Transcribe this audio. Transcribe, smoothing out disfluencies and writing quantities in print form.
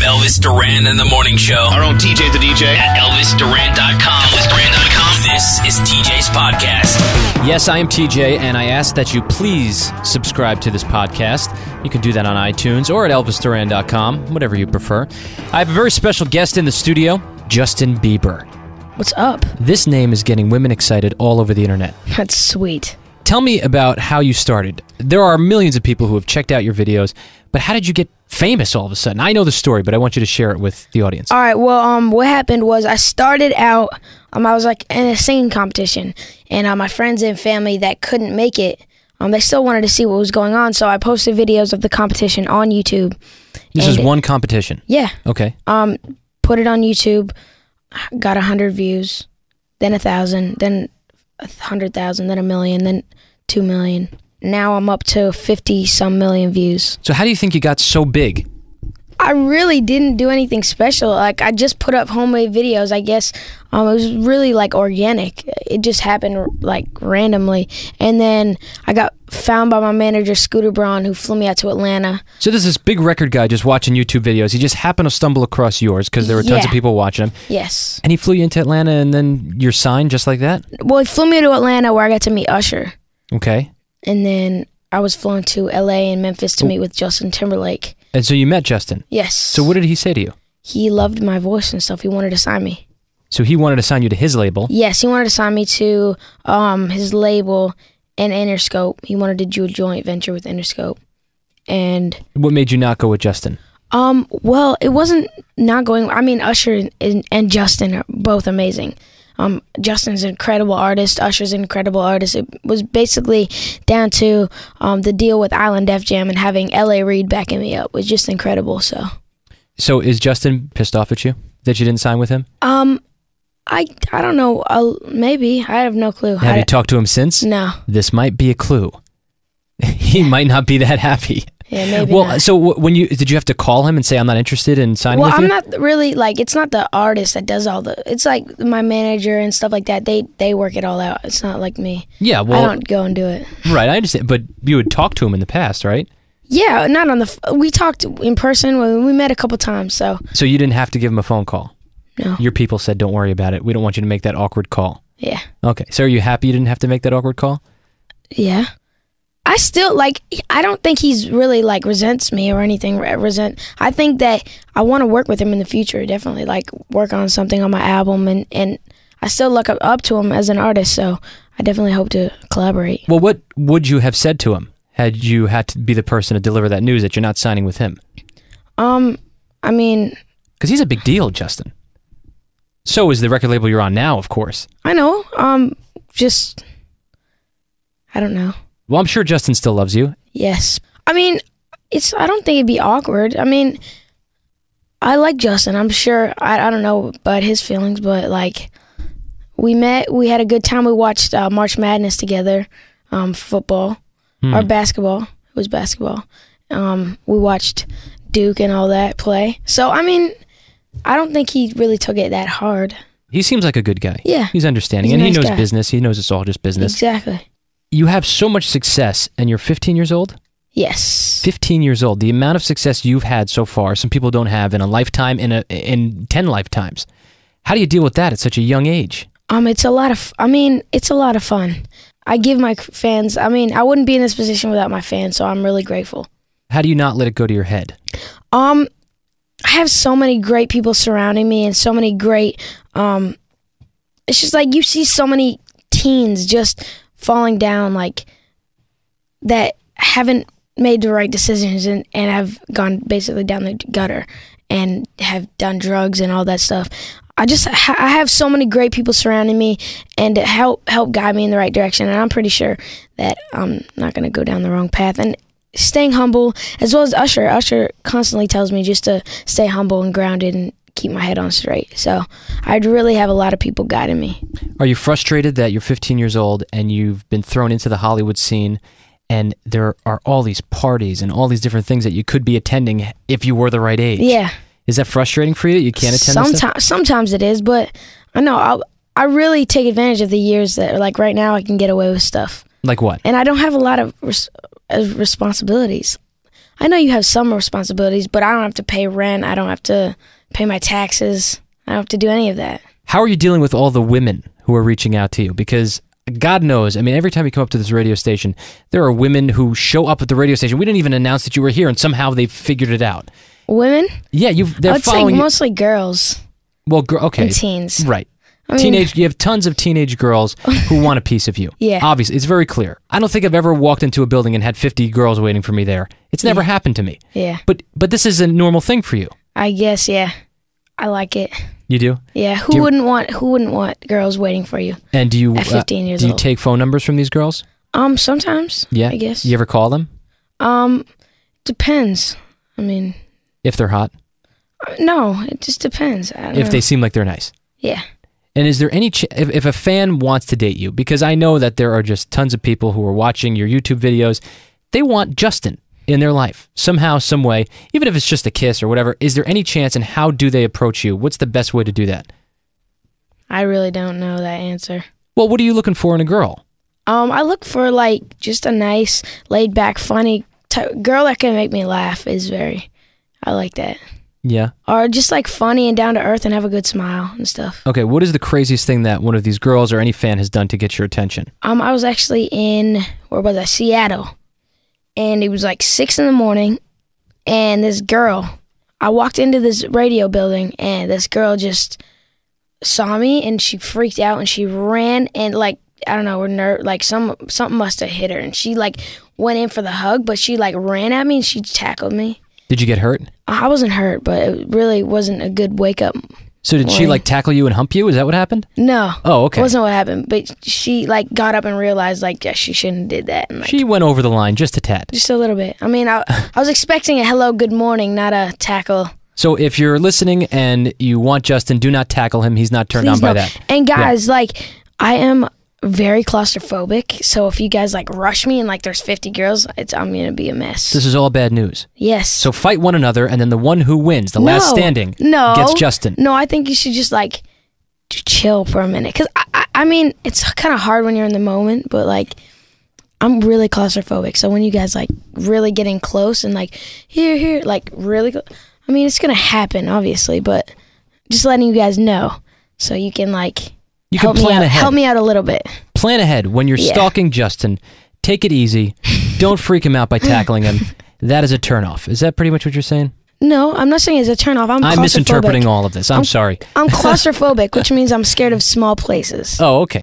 Elvis Duran and the Morning Show. Our own TJ the DJ. At ElvisDuran.com. ElvisDuran.com. This is TJ's podcast. Yes, I am TJ, and I ask that you please subscribe to this podcast. You can do that on iTunes or at ElvisDuran.com, whatever you prefer. I have a very special guest in the studio, Justin Bieber. What's up? This name is getting women excited all over the internet. That's sweet. Tell me about how you started. There are millions of people who have checked out your videos, but how did you get famous all of a sudden? I know the story, but I want you to share it with the audience. All right, well, what happened was I started out, I was like in a singing competition, and my friends and family that couldn't make it, they still wanted to see what was going on, so I posted videos of the competition on YouTube. This is one competition? Yeah. Okay. Put it on YouTube, got 100 views, then 1,000, then 100,000, then 1 million, then 2 million. Now I'm up to 50-some million views. So how do you think you got so big? I really didn't do anything special. Like, I just put up homemade videos, I guess. It was really, like, organic. It just happened, like, randomly. And then I got found by my manager, Scooter Braun, who flew me out to Atlanta. So there's this big record guy just watching YouTube videos. He just happened to stumble across yours because there were tons of people watching him. Yes. And he flew you into Atlanta, and then you're signed just like that? Well, he flew me to Atlanta where I got to meet Usher. Okay. And then I was flown to L.A. and Memphis to meet with Justin Timberlake. And so you met Justin? Yes. So what did he say to you? He loved my voice and stuff. He wanted to sign me. So he wanted to sign you to his label? Yes, he wanted to sign me to his label and Interscope. He wanted to do a joint venture with Interscope. And what made you not go with Justin? Well, it wasn't not going. I mean, Usher and Justin are both amazing. Justin's an incredible artist. Usher's an incredible artist. It was basically down to the deal with Island Def Jam and having L.A. Reid backing me up was just incredible. So is Justin pissed off at you that you didn't sign with him? I don't know. Maybe. I have no clue. Have you talked to him since? No. This might be a clue. He might not be that happy. Yeah, maybe well, not. so did you have to call him and say, I'm not interested in signing with you? Well, I'm not really, like, it's not the artist that does it's like my manager and stuff like that. They work it all out. It's not like me. Yeah, well. I don't go and do it. Right, I understand. But you had talked to him in the past, right? Yeah, not on we talked in person. We met a couple times, so. So you didn't have to give him a phone call? No. Your people said, don't worry about it. We don't want you to make that awkward call. Yeah. Okay, so are you happy you didn't have to make that awkward call? Yeah. I still, I don't think he's really, resents me or anything. I think that I want to work with him in the future, definitely, work on something on my album, and I still look up to him as an artist, so I definitely hope to collaborate. Well, what would you have said to him had you had to be the person to deliver that news that you're not signing with him? I mean... Because he's a big deal, Justin. So is the record label you're on now, of course. I know. I don't know. Well, I'm sure Justin still loves you. Yes. I mean, I don't think it'd be awkward. I mean, I like Justin. I'm sure, I don't know about his feelings, but, we met, we had a good time. We watched March Madness together, football, or basketball. It was basketball. We watched Duke and all that play. So, I mean, I don't think he really took it that hard. He seems like a good guy. Yeah. He's understanding, He's a and he nice knows guy. business. He knows it's all just business. Exactly. You have so much success, and you're 15 years old? Yes. 15 years old. The amount of success you've had so far, some people don't have in a lifetime, in 10 lifetimes. How do you deal with that at such a young age? It's a lot of fun. I give my fans, I wouldn't be in this position without my fans, so I'm really grateful. How do you not let it go to your head? I have so many great people surrounding me and so many great, it's just you see so many teens just falling down that haven't made the right decisions and have gone basically down the gutter and have done drugs and all that stuff. I have so many great people surrounding me and to help guide me in the right direction, and I'm pretty sure that I'm not going to go down the wrong path. And staying humble, as well as Usher. Usher constantly tells me just to stay humble and grounded and keep my head on straight. So I'd really have a lot of people guiding me. Are you frustrated that you're 15 years old and you've been thrown into the Hollywood scene and there are all these parties and all these different things that you could be attending if you were the right age? Yeah. Is that frustrating for you that you can't attend this stuff? Sometimes it is, but I know I really take advantage of the years that, right now, I can get away with stuff. Like what? And I don't have a lot of responsibilities. I know you have some responsibilities, but I don't have to pay rent. I don't have to pay my taxes. I don't have to do any of that. How are you dealing with all the women who are reaching out to you? Because God knows, I mean, every time you come up to this radio station, there are women who show up at the radio station. We didn't even announce that you were here, and somehow they've figured it out. Women? Yeah, they're I'd say following you. mostly girls. Well, okay. And teens. Right. I mean, You have tons of teenage girls who want a piece of you. Yeah. Obviously, it's very clear. I don't think I've ever walked into a building and had 50 girls waiting for me there. It's never happened to me. Yeah. But this is a normal thing for you. I guess, yeah. I like it. You do? Yeah. Who wouldn't want girls waiting for you? And do you at 15 years do you old? take phone numbers from these girls? Sometimes. Yeah. I guess. You ever call them? Depends. I mean, If they're hot? no, it just depends. I don't If know. they seem like they're nice? Yeah. And is there any if a fan wants to date you, because I know that there are just tons of people who are watching your YouTube videos, they want Justin in their life somehow, some way, even if it's just a kiss or whatever. Is there any chance, and how do they approach you? What's the best way to do that? I really don't know that answer. Well, what are you looking for in a girl? I look for like just a nice, laid back, funny girl that can make me laugh. I like that. Yeah. Or just like funny and down to earth and have a good smile and stuff. Okay, what is the craziest thing that one of these girls or any fan has done to get your attention? I was actually in, where was I? Seattle. And it was like 6 a.m. and this girl, I walked into this radio building and this girl just saw me and she freaked out and she ran and like, I don't know, like something must have hit her and she like went in for the hug, but she like ran at me and she tackled me. Did you get hurt? I wasn't hurt, but it really wasn't a good wake up. So did she morning. like tackle you and hump you? Is that what happened? No. Oh, okay. Wasn't what happened, but she like got up and realized like, yeah, she shouldn't have did that. And, like, She went over the line just a tad. just a little bit. I mean, I was expecting a hello, good morning, not a tackle. So if you're listening and you want Justin, do not tackle him. He's not turned Please on by no. that. And guys, like, I am very claustrophobic, so if you guys like rush me and like there's 50 girls, I'm gonna be a mess. This is all bad news. Yes. So fight one another, and then the one who wins, the last standing, gets Justin. No, I think you should just like chill for a minute, because I mean, it's kind of hard when you're in the moment, but like, I'm really claustrophobic, so when you guys like really getting close and like here, like really, I mean, it's gonna happen obviously, but just letting you guys know so you can like. You can plan ahead. Help me out a little bit. Plan ahead. When you're stalking Justin, take it easy. Don't freak him out by tackling him. That is a turnoff. Is that pretty much what you're saying? No, I'm not saying it's a turnoff. I'm misinterpreting all of this. I'm sorry. I'm claustrophobic, which means I'm scared of small places. Oh, okay.